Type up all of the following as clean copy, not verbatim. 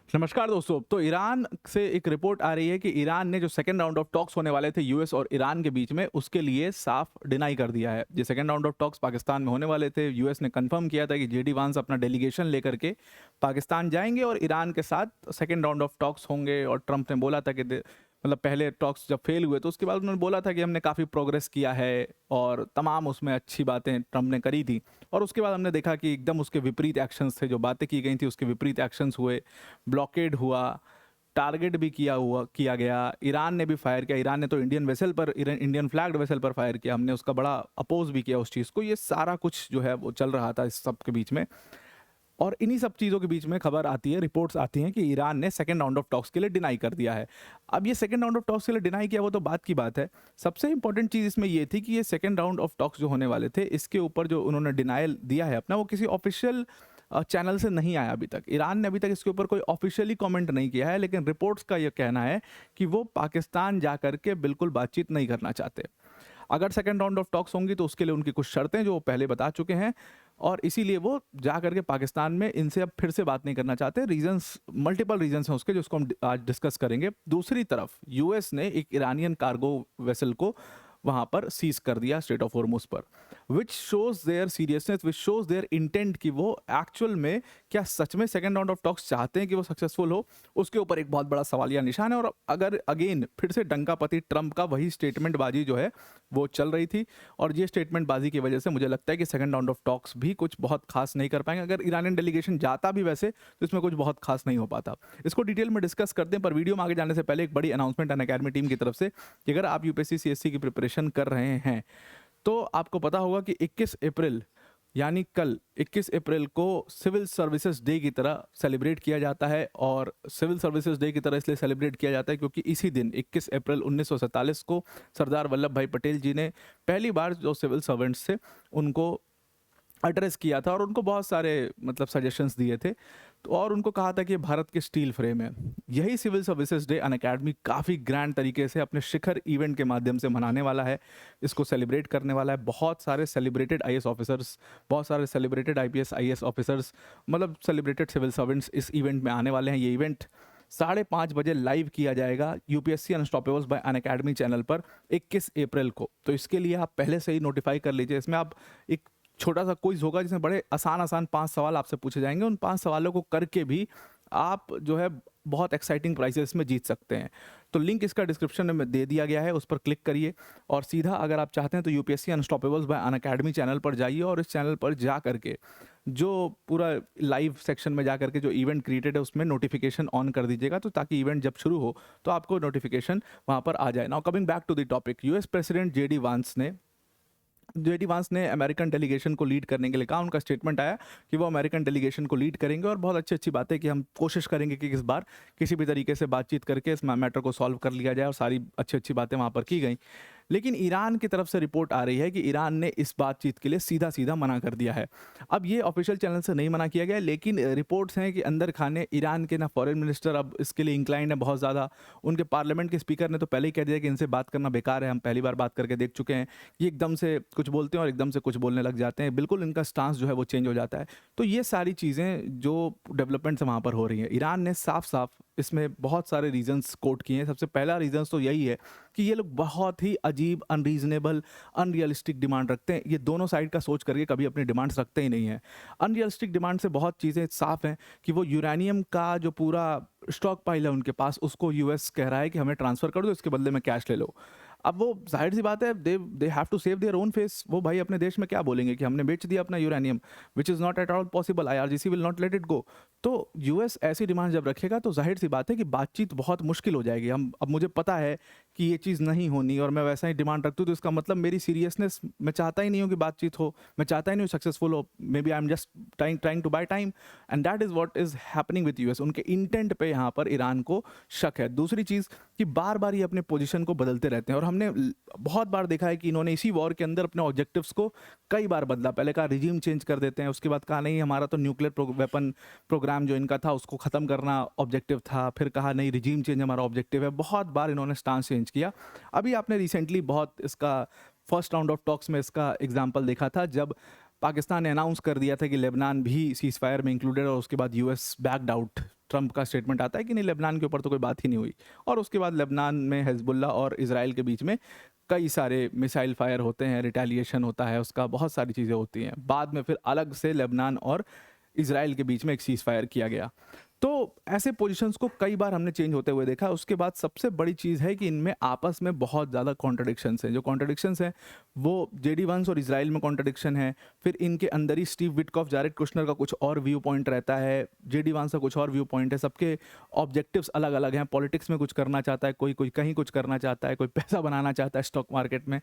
नमस्कार दोस्तों। तो ईरान से एक रिपोर्ट आ रही है कि ईरान ने जो सेकंड राउंड ऑफ टॉक्स होने वाले थे यूएस और ईरान के बीच में, उसके लिए साफ डिनाई कर दिया है। ये second round of talks Pakistan में होने वाले थे। यूएस ने कंफर्म किया था कि जेडी वांस अपना डेलीगेशन लेकर के पाकिस्तान जाएंगे और ईरान के साथ सेकंड राउंड ऑफ टॉक्स होंगे। और ट्रंप ने बोला था कि मतलब पहले टॉक्स जब फेल हुए तो उसके बाद उन्होंने बोला था कि हमने काफ़ी प्रोग्रेस किया है और तमाम उसमें अच्छी बातें ट्रंप ने करी थी। और उसके बाद हमने देखा कि एकदम उसके विपरीत एक्शंस थे, जो बातें की गई थी उसके विपरीत एक्शंस हुए। ब्लॉकेड हुआ, टारगेट भी किया गया। ईरान ने भी फायर किया। ईरान ने तो इंडियन फ्लैग्ड वेसल पर फायर किया। हमने उसका बड़ा अपोज भी किया उस चीज़ को। ये सारा कुछ जो है वो चल रहा था इस सब के बीच में। और इन्हीं सब चीज़ों के बीच में खबर आती है, रिपोर्ट्स आती हैं कि ईरान ने सेकंड राउंड ऑफ टॉक्स के लिए डिनाई कर दिया है। अब ये सेकंड राउंड ऑफ टॉक्स के लिए डिनाई किया वो तो बात की बात है। सबसे इंपॉर्टेंट चीज़ इसमें ये थी कि ये सेकंड राउंड ऑफ टॉक्स जो होने वाले थे, इसके ऊपर जो उन्होंने डिनायल दिया है अपना, वो किसी ऑफिशियल चैनल से नहीं आया अभी तक। ईरान ने अभी तक इसके ऊपर कोई ऑफिशियली कमेंट नहीं किया है, लेकिन रिपोर्ट्स का ये कहना है कि वो पाकिस्तान जा करके बिल्कुल बातचीत नहीं करना चाहते। अगर सेकंड राउंड ऑफ टॉक्स होंगी तो उसके लिए उनकी कुछ शर्तें जो वो पहले बता चुके हैं, और इसीलिए वो जा करके पाकिस्तान में इनसे अब फिर से बात नहीं करना चाहते। रीजंस, मल्टीपल रीजंस हैं उसके, जिसको हम आज डिस्कस करेंगे। दूसरी तरफ यूएस ने एक ईरानियन कार्गो वेसल को वहाँ पर सीज कर दिया स्ट्रेट ऑफ हॉर्मुज पर, which shows their seriousness, which shows their intent कि वो एक्चुअल में क्या सच में सेकंड राउंड ऑफ टॉक्स चाहते हैं कि वो सक्सेसफुल हो। उसके ऊपर एक बहुत बड़ा सवालिया निशान है। और अगर अगेन फिर से डंकापति ट्रंप का वही स्टेटमेंट बाजी जो है वो चल रही थी, और ये स्टेटमेंट बाजी की वजह से मुझे लगता है कि सेकंड राउंड ऑफ टॉक्स भी कुछ बहुत खास नहीं कर पाएंगे। अगर ईरानियन डेलीगेशन जाता भी वैसे तो इसमें कुछ बहुत खास नहीं हो पाता। इसको डिटेल में डिस्कस करते हैं, पर वीडियो में आगे जाने से पहले एक बड़ी अनाउंसमेंट अनअकैडमी टीम की तरफ से कि अगर आप यूपीएससी सीएससी की प्रिपरेशन कर रहे हैं तो आपको पता होगा कि 21 अप्रैल यानी कल 21 अप्रैल को सिविल सर्विसेज डे की तरह सेलिब्रेट किया जाता है। और सिविल सर्विसेज डे की तरह इसलिए सेलिब्रेट किया जाता है क्योंकि इसी दिन 21 अप्रैल 1947 को सरदार वल्लभ भाई पटेल जी ने पहली बार जो सिविल सर्वेंट्स थे उनको एड्रेस किया था, और उनको बहुत सारे मतलब सजेशंस दिए थे। तो और उनको कहा था कि ये भारत के स्टील फ्रेम है। यही सिविल सर्विसेज डे अनअकैडमी काफ़ी ग्रैंड तरीके से अपने शिखर इवेंट के माध्यम से मनाने वाला है, इसको सेलिब्रेट करने वाला है। बहुत सारे सेलिब्रेटेड आईएएस ऑफिसर्स, बहुत सारे सेलिब्रेटेड आईपीएस आईएएस ऑफिसर्स, मतलब सेलिब्रेटेड सिविल सर्वेंट्स इस इवेंट में आने वाले हैं। ये इवेंट 5:30 बजे लाइव किया जाएगा यूपीएससी अनस्टॉपेबल्स बाय अनअकैडमी चैनल पर 21 अप्रैल को। तो इसके लिए आप पहले से ही नोटिफाई कर लीजिए। इसमें आप एक छोटा सा क्विज होगा जिसमें बड़े आसान आसान 5 सवाल आपसे पूछे जाएंगे। उन 5 सवालों को करके भी आप जो है बहुत एक्साइटिंग प्राइजेस में जीत सकते हैं। तो लिंक इसका डिस्क्रिप्शन में दे दिया गया है, उस पर क्लिक करिए और सीधा अगर आप चाहते हैं तो यूपीएससी अनस्टॉपेबल्स बाय अनअकैडमी चैनल पर जाइए, और इस चैनल पर जा करके जो पूरा लाइव सेक्शन में जा करके जो इवेंट क्रिएटेड है उसमें नोटिफिकेशन ऑन कर दीजिएगा, तो ताकि इवेंट जब शुरू हो तो आपको नोटिफिकेशन वहाँ पर आ जाए। Now coming back to the topic, US president JD Vance ने अमेरिकन डेलीगेशन को लीड करने के लिए कहा। उनका स्टेटमेंट आया कि वो अमेरिकन डेलीगेशन को लीड करेंगे, और बहुत अच्छी अच्छी बातें कि हम कोशिश करेंगे कि इस बार किसी भी तरीके से बातचीत करके इस मैटर को सॉल्व कर लिया जाए, और सारी अच्छी अच्छी बातें वहाँ पर की गई। लेकिन ईरान की तरफ से रिपोर्ट आ रही है कि ईरान ने इस बातचीत के लिए सीधा सीधा मना कर दिया है। अब ये ऑफिशियल चैनल से नहीं मना किया गया, लेकिन रिपोर्ट्स हैं कि अंदर खाने ईरान के ना फॉरेन मिनिस्टर अब इसके लिए इंक्लाइंड है बहुत ज़्यादा। उनके पार्लियामेंट के स्पीकर ने तो पहले ही कह दिया कि इनसे बात करना बेकार है, हम पहली बार बात करके देख चुके हैं। ये एकदम से कुछ बोलते हैं और एकदम से कुछ बोलने लग जाते हैं, बिल्कुल इनका स्टांस जो है वो चेंज हो जाता है। तो ये सारी चीज़ें जो डेवलपमेंट्स वहाँ पर हो रही हैं, ईरान ने साफ साफ इसमें बहुत सारे रीजंस कोट किए हैं। सबसे पहला रीजंस तो यही है कि ये लोग बहुत ही अजीब, अनरीजनेबल, अनरियलिस्टिक डिमांड रखते हैं। ये दोनों साइड का सोच करके कभी अपनी डिमांड्स रखते ही नहीं है। अनरियलिस्टिक डिमांड से बहुत चीज़ें साफ हैं कि वो यूरेनियम का जो पूरा स्टॉक पाइल है उनके पास, उसको यूएस कह रहा है कि हमें ट्रांसफ़र कर दो, इसके बदले में कैश ले लो। अब वो जाहिर सी बात है, they have to save their own face. वो भाई अपने देश में क्या बोलेंगे कि हमने बेच दिया अपना uranium, which is not at all possible. IRGC will not let it go. तो यूएस ऐसी डिमांड जब रखेगा तो जाहिर सी बात है कि बातचीत बहुत मुश्किल हो जाएगी। अब मुझे पता है कि ये चीज़ नहीं होनी, और मैं वैसा ही डिमांड रखती हूँ, तो इसका मतलब मेरी सीरियसनेस, मैं चाहता ही नहीं हूँ कि बातचीत हो, मैं चाहता ही नहीं हूँ सक्सेसफुल हो। Maybe I am just trying to buy time, and that is what is happening with US. उनके इंटेंट पे यहाँ पर ईरान को शक है। दूसरी चीज़ कि बार बार ये अपने पोजीशन को बदलते रहते हैं, और हमने बहुत बार देखा है कि इन्होंने इसी वॉर के अंदर अपने ऑब्जेक्टिव्स को कई बार बदला। पहले कहा रिजीम चेंज कर देते हैं, उसके बाद कहा नहीं हमारा तो न्यूक्लियर वेपन प्रोग्राम जो इनका था उसको ख़त्म करना ऑब्जेक्टिव था, फिर कहा नहीं रिजीम चेंज हमारा ऑब्जेक्टिव है। बहुत बार इन्होंने स्टांस चेंज किया। अभी आपने रिसेंटली बहुत इसका फर्स्ट राउंड ऑफ टॉक्स में इसका एग्जाम्पल देखा था, जब पाकिस्तान ने अनाउंस कर दिया था कि लेबनान भी सीज फायर में इंक्लूडेड, और उसके बाद यूएस बैक्ड आउट ट्रंप का स्टेटमेंट आता है कि नहीं, लेबनान के ऊपर तो कोई बात ही नहीं हुई। और उसके बाद लेबनान में हिजबुल्लाह और इजराइल के बीच में कई सारे मिसाइल फायर होते हैं, रिटेलिएशन होता है उसका, बहुत सारी चीज़ें होती हैं। बाद में फिर अलग से लेबनान और इजराइल के बीच में एक सीज फायर किया गया। तो ऐसे पोजीशंस को कई बार हमने चेंज होते हुए देखा। उसके बाद सबसे बड़ी चीज़ है कि इनमें आपस में बहुत ज़्यादा कॉन्ट्रडिक्शंस हैं। जो कॉन्ट्रडिक्शंस हैं वो जेडी वांस और इजराइल में कॉन्ट्रडिक्शन है, फिर इनके अंदर ही स्टीव विटकॉफ, जारेड कुशनर का कुछ और व्यू पॉइंट रहता है, जेडी वांस का कुछ और व्यू पॉइंट है। सबके ऑब्जेक्टिव्स अलग अलग हैं। पॉलिटिक्स में कुछ करना चाहता है कोई, कोई कहीं कुछ करना चाहता है, कोई पैसा बनाना चाहता है स्टॉक मार्केट में।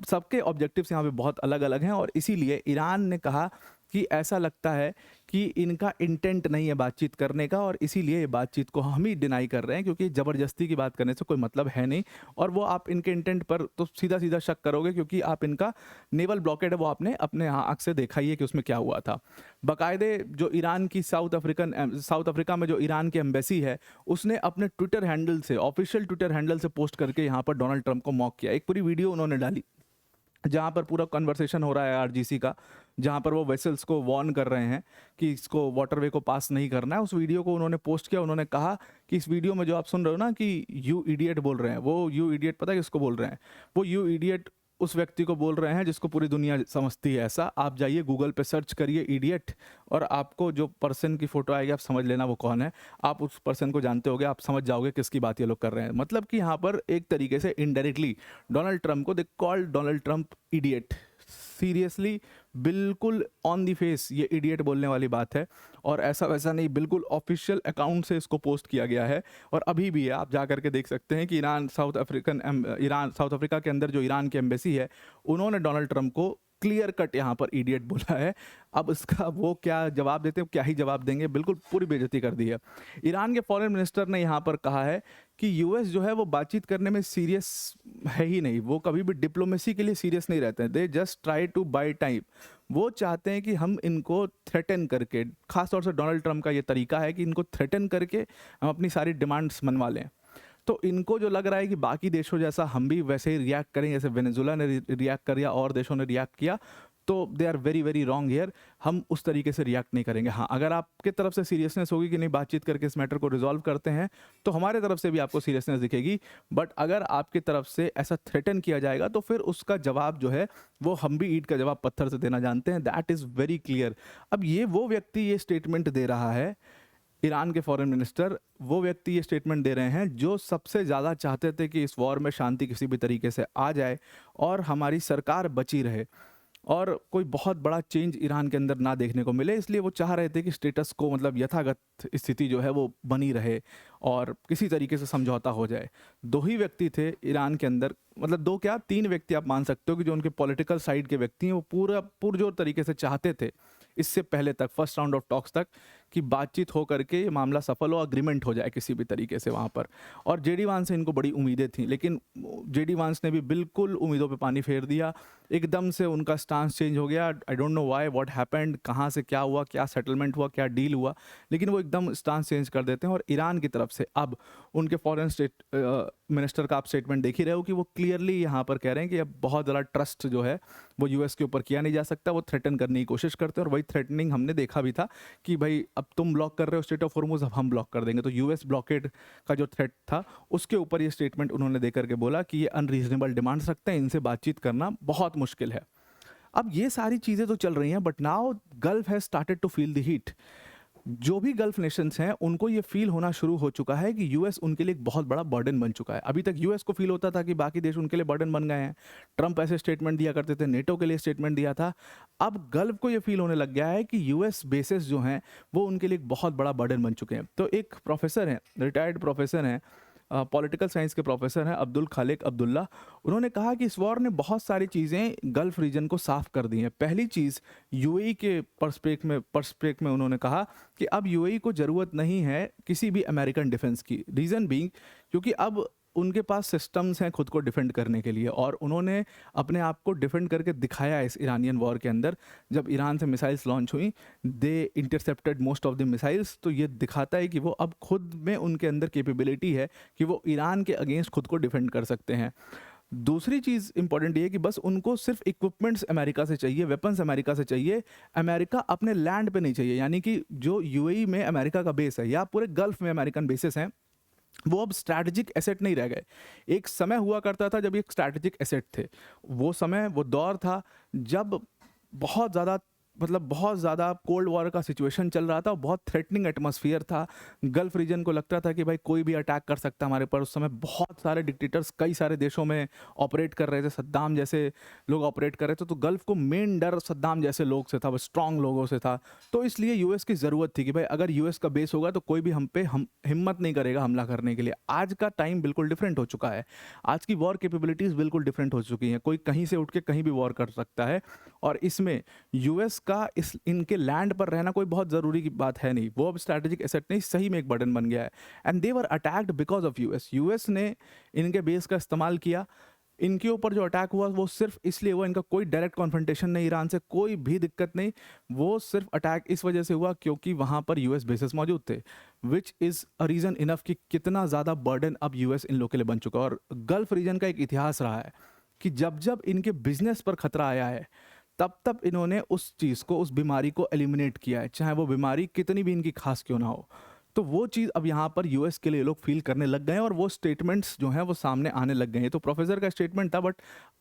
सबके ऑब्जेक्टिव्स यहाँ पे बहुत अलग अलग हैं और इसीलिए ईरान ने कहा कि ऐसा लगता है कि इनका इंटेंट नहीं है बातचीत करने का, और इसीलिए ये बातचीत को हम ही डिनाई कर रहे हैं, क्योंकि ज़बरदस्ती की बात करने से कोई मतलब है नहीं। और वो आप इनके इंटेंट पर तो सीधा सीधा शक करोगे, क्योंकि आप इनका नेवल ब्लॉकेड है वो आपने अपने आँख से देखा ही है कि उसमें क्या हुआ था। बाकायदे जो ईरान की साउथ अफ्रीका में जो ईरान की एम्बेसी है, उसने अपने ट्विटर हैंडल से, ऑफिशियल ट्विटर हैंडल से पोस्ट करके यहाँ पर डोनाल्ड ट्रंप को मॉक किया। एक पूरी वीडियो उन्होंने डाली जहाँ पर पूरा कन्वर्सेशन हो रहा है आरजीसी का, जहाँ पर वो वेसल्स को वार्न कर रहे हैं कि इसको वाटरवे को पास नहीं करना है। उस वीडियो को उन्होंने पोस्ट किया। उन्होंने कहा कि इस वीडियो में जो आप सुन रहे हो ना कि यू इडियट बोल रहे हैं, वो यू इडियट पता है किसको बोल रहे हैं? वो यू इडियट उस व्यक्ति को बोल रहे हैं जिसको पूरी दुनिया समझती है ऐसा। आप जाइए गूगल पे सर्च करिए इडियट, और आपको जो पर्सन की फोटो आएगी आप समझ लेना वो कौन है। आप उस पर्सन को जानते होगे, आप समझ जाओगे किसकी बात ये लोग कर रहे हैं। मतलब कि यहाँ पर एक तरीके से इनडायरेक्टली डोनाल्ड ट्रंप को, they called Donald Trump idiot. Seriously, बिल्कुल ऑन दी फेस ये इडियट बोलने वाली बात है, और ऐसा वैसा नहीं, बिल्कुल ऑफिशियल अकाउंट से इसको पोस्ट किया गया है। और अभी भी है, आप जा करके देख सकते हैं कि साउथ अफ्रीका के अंदर जो ईरान की एम्बेसी है, उन्होंने डोनाल्ड ट्रंप को क्लियर कट यहाँ पर इडियट बोला है। अब इसका वो क्या जवाब देते हैं, क्या ही जवाब देंगे, बिल्कुल पूरी बेइज्जती कर दी है। ईरान के फॉरेन मिनिस्टर ने यहाँ पर कहा है कि यूएस जो है वो बातचीत करने में सीरियस है ही नहीं, वो कभी भी डिप्लोमेसी के लिए सीरियस नहीं रहते हैं। They just try to buy time. वो चाहते हैं कि हम इनको थ्रेटन करके, खासतौर से डोनाल्ड ट्रंप का ये तरीका है कि इनको थ्रेटन करके हम अपनी सारी डिमांड्स मनवा लें। तो इनको जो लग रहा है कि बाकी देशों जैसा हम भी वैसे ही रिएक्ट करें, जैसे वेनेजुला ने रिएक्ट किया और देशों ने रिएक्ट किया, तो they are very very wrong here. हम उस तरीके से रिएक्ट नहीं करेंगे। हाँ, अगर आपके तरफ से सीरियसनेस होगी कि नहीं बातचीत करके इस मैटर को रिजॉल्व करते हैं, तो हमारे तरफ से भी आपको सीरियसनेस दिखेगी। बट अगर आपकी तरफ से ऐसा थ्रेटन किया जाएगा तो फिर उसका जवाब जो है वो हम भी ईंट का जवाब पत्थर से देना जानते हैं। That is very clear. अब ये वो व्यक्ति ये स्टेटमेंट दे रहा है, ईरान के फॉरेन मिनिस्टर, वो व्यक्ति ये स्टेटमेंट दे रहे हैं जो सबसे ज़्यादा चाहते थे कि इस वॉर में शांति किसी भी तरीके से आ जाए और हमारी सरकार बची रहे और कोई बहुत बड़ा चेंज ईरान के अंदर ना देखने को मिले। इसलिए वो चाह रहे थे कि स्टेटस को, मतलब यथागत स्थिति जो है वो बनी रहे और किसी तरीके से समझौता हो जाए। दो ही व्यक्ति थे ईरान के अंदर, मतलब दो क्या, तीन व्यक्ति आप मान सकते हो कि जो उनके पॉलिटिकल साइड के व्यक्ति हैं, वो पूरा पुरजोर तरीके से चाहते थे इससे पहले तक, फर्स्ट राउंड ऑफ टॉक्स तक, कि बातचीत हो करके ये मामला सफल हो, अग्रीमेंट हो जाए किसी भी तरीके से वहाँ पर। और जेडी वांस से इनको बड़ी उम्मीदें थी, लेकिन जेडी वांस ने भी बिल्कुल उम्मीदों पे पानी फेर दिया। एकदम से उनका स्टांस चेंज हो गया। I don't know why, what happened, कहाँ से क्या हुआ, क्या सेटलमेंट हुआ, क्या डील हुआ, लेकिन वो एकदम स्टांस चेंज कर देते हैं। और ईरान की तरफ से अब उनके फॉरेन मिनिस्टर का आप स्टेटमेंट देख ही रहे हो कि वो क्लियरली यहाँ पर कह रहे हैं कि अब बहुत ज़्यादा ट्रस्ट जो है वो यूएस के ऊपर किया नहीं जा सकता। वो थ्रेटन करने की कोशिश करते हैं, और वही थ्रेटनिंग हमने देखा भी था कि भाई अब तुम ब्लॉक कर रहे हो स्ट्रेट ऑफ हॉर्मुज़, अब हम ब्लॉक कर देंगे। तो यूएस ब्लॉकेड का जो थ्रेट था उसके ऊपर ये स्टेटमेंट उन्होंने दे करके बोला कि ये अनरीजनेबल डिमांड्स रखते हैं, इनसे बातचीत करना बहुत मुश्किल है। अब ये सारी चीज़ें तो चल रही हैं, but now Gulf has started to feel the heat. जो भी गल्फ नेशंस हैं उनको ये फील होना शुरू हो चुका है कि यूएस उनके लिए एक बहुत बड़ा बर्डन बन चुका है। अभी तक यूएस को फील होता था कि बाकी देश उनके लिए बर्डन बन गए हैं। ट्रंप ऐसे स्टेटमेंट दिया करते थे, नेटो के लिए स्टेटमेंट दिया था। अब गल्फ को ये फील होने लग गया है कि यूएस बेसेस जो हैं वो उनके लिए एक बहुत बड़ा बर्डन बन चुके हैं। तो एक प्रोफेसर हैं, रिटायर्ड प्रोफेसर हैं, पॉलिटिकल साइंस के प्रोफेसर हैं, अब्दुल खालिक अब्दुल्ला, उन्होंने कहा कि इस वॉर ने बहुत सारी चीज़ें गल्फ रीजन को साफ कर दी हैं। पहली चीज़ यूएई के पर्सपेक्ट में उन्होंने कहा कि अब यूएई को ज़रूरत नहीं है किसी भी अमेरिकन डिफेंस की। रीज़न बीइंग क्योंकि अब उनके पास सिस्टम्स हैं खुद को डिफेंड करने के लिए, और उन्होंने अपने आप को डिफेंड करके दिखाया इस ईरानियन वॉर के अंदर। जब ईरान से मिसाइल्स लॉन्च हुई, they intercepted most of the missiles. तो ये दिखाता है कि वो अब खुद में उनके अंदर कैपेबिलिटी है कि वो ईरान के अगेंस्ट खुद को डिफेंड कर सकते हैं। दूसरी चीज़ इंपॉर्टेंट ये है कि बस उनको सिर्फ इक्विपमेंट्स अमेरिका से चाहिए, वेपन्स अमेरिका से चाहिए, अमेरिका अपने लैंड पे नहीं चाहिए। यानी कि जो यूएई में अमेरिका का बेस है या पूरे गल्फ में अमेरिकन बेसेस हैं, वो अब स्ट्रैटेजिक एसेट नहीं रह गए। एक समय हुआ करता था जब ये स्ट्रैटेजिक एसेट थे। वो समय, वो दौर था जब बहुत ज़्यादा, मतलब बहुत ज़्यादा कोल्ड वॉर का सिचुएशन चल रहा था और बहुत थ्रेटनिंग एटमॉस्फेयर था। गल्फ रीजन को लगता था कि भाई कोई भी अटैक कर सकता है हमारे पर। उस समय बहुत सारे डिक्टेटर्स कई सारे देशों में ऑपरेट कर रहे थे, सद्दाम जैसे लोग ऑपरेट कर रहे थे। तो गल्फ को मेन डर सद्दाम जैसे लोग से था, वो स्ट्रांग लोगों से था। तो इसलिए यूएस की ज़रूरत थी कि भाई अगर यूएस का बेस होगा तो कोई भी हम पे हिम्मत नहीं करेगा हमला करने के लिए। आज का टाइम बिल्कुल डिफरेंट हो चुका है। आज की वॉर कैपेबिलिटीज़ बिल्कुल डिफरेंट हो चुकी हैं। कोई कहीं से उठ के कहीं भी वॉर कर सकता है और इसमें यूएस का इनके लैंड पर रहना कोई बहुत ज़रूरी की बात है नहीं। वो अब स्ट्रैटेजिक एसेट नहीं, सही में एक बर्डन बन गया है। And they were attacked because of US. US ने इनके बेस का इस्तेमाल किया। इनके ऊपर जो अटैक हुआ वो सिर्फ इसलिए हुआ, इनका कोई डायरेक्ट कॉन्फ्रंटेशन नहीं, ईरान से कोई भी दिक्कत नहीं। वो सिर्फ अटैक इस वजह से हुआ क्योंकि वहाँ पर यूएस बेसेस मौजूद थे, विच इज़ अ रीज़न इनफ कि कितना ज़्यादा बर्डन अब यूएस इन लोगों के लिए बन चुका है। और गल्फ रीजन का एक इतिहास रहा है कि जब जब इनके बिजनेस पर खतरा आया है तब तब इन्होंने उस चीज़ को, उस बीमारी को एलिमिनेट किया है, चाहे वो बीमारी कितनी भी इनकी खास क्यों ना हो। तो वो चीज़ अब यहाँ पर यूएस के लिए लोग फील करने लग गए हैं और वो स्टेटमेंट्स जो हैं वो सामने आने लग गए हैं। तो प्रोफेसर का स्टेटमेंट था, बट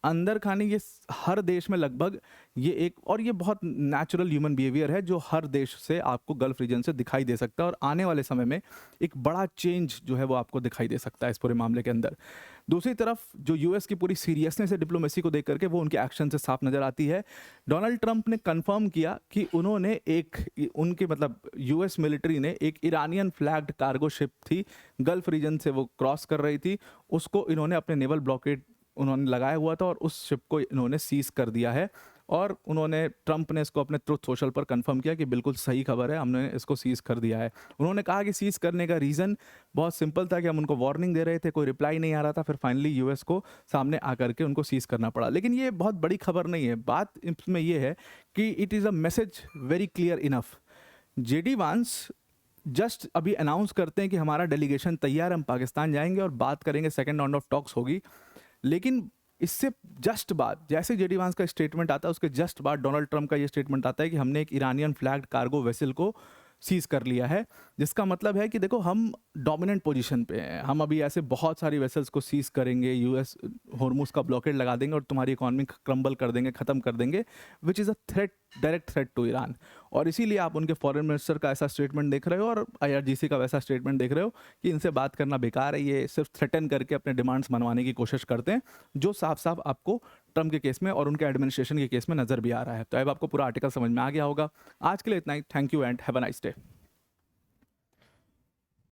अंदर खाने ये हर देश में लगभग ये एक, और ये बहुत नेचुरल ह्यूमन बिहेवियर है जो हर देश से आपको गल्फ रीजन से दिखाई दे सकता है। और आने वाले समय में एक बड़ा चेंज जो है वो आपको दिखाई दे सकता है इस पूरे मामले के अंदर। दूसरी तरफ जो यूएस की पूरी सीरियसनेस है डिप्लोमेसी को देख करके, वो उनके एक्शन से साफ नज़र आती है। डोनाल्ड ट्रंप ने कंफर्म किया कि उन्होंने उनके मतलब यूएस मिलिट्री ने एक ईरानियन फ्लैग्ड कार्गो शिप थी, गल्फ रीजन से वो क्रॉस कर रही थी, उसको इन्होंने अपने नेवल ब्लॉकेड उन्होंने लगाया हुआ था और उस शिप को इन्होंने सीज कर दिया है। और उन्होंने, ट्रंप ने इसको अपने ट्रुथ सोशल पर कंफर्म किया कि बिल्कुल सही खबर है, हमने इसको सीज कर दिया है। उन्होंने कहा कि सीज करने का रीज़न बहुत सिंपल था कि हम उनको वार्निंग दे रहे थे, कोई रिप्लाई नहीं आ रहा था, फिर फाइनली यूएस को सामने आकर के उनको सीज करना पड़ा। लेकिन ये बहुत बड़ी खबर नहीं है। बात इसमें यह है कि it is a message very clear enough. JD वांस जस्ट अभी अनाउंस करते हैं कि हमारा डेलीगेशन तैयार है, हम पाकिस्तान जाएंगे और बात करेंगे, सेकेंड राउंड ऑफ टॉक्स होगी। लेकिन इससे जस्ट बाद, जैसे जेडी वांस का स्टेटमेंट आता है उसके जस्ट बाद डोनाल्ड ट्रंप का ये स्टेटमेंट आता है कि हमने एक ईरानियन फ्लैग्ड कार्गो वेसल को सीज कर लिया है। जिसका मतलब है कि देखो हम डोमिनेंट पोजीशन पे हैं, हम अभी ऐसे बहुत सारी वेसल्स को सीज करेंगे, यूएस होर्मुज का ब्लॉकेड लगा देंगे और तुम्हारी इकोनॉमी क्रम्बल कर देंगे, ख़त्म कर देंगे, which is a threat, direct threat to Iran. और इसीलिए आप उनके फॉरेन मिनिस्टर का ऐसा स्टेटमेंट देख रहे हो और आईआरजीसी का वैसा स्टेटमेंट देख रहे हो कि इनसे बात करना बेकार है, ये सिर्फ थ्रेटन करके अपने डिमांड्स मनवाने की कोशिश करते हैं, जो साफ साफ आपको ट्रंप के केस में और उनके एडमिनिस्ट्रेशन के केस में नज़र भी आ रहा है। तो अब आपको पूरा आर्टिकल समझ में आ गया होगा। आज के लिए इतना ही। Thank you and have a nice day.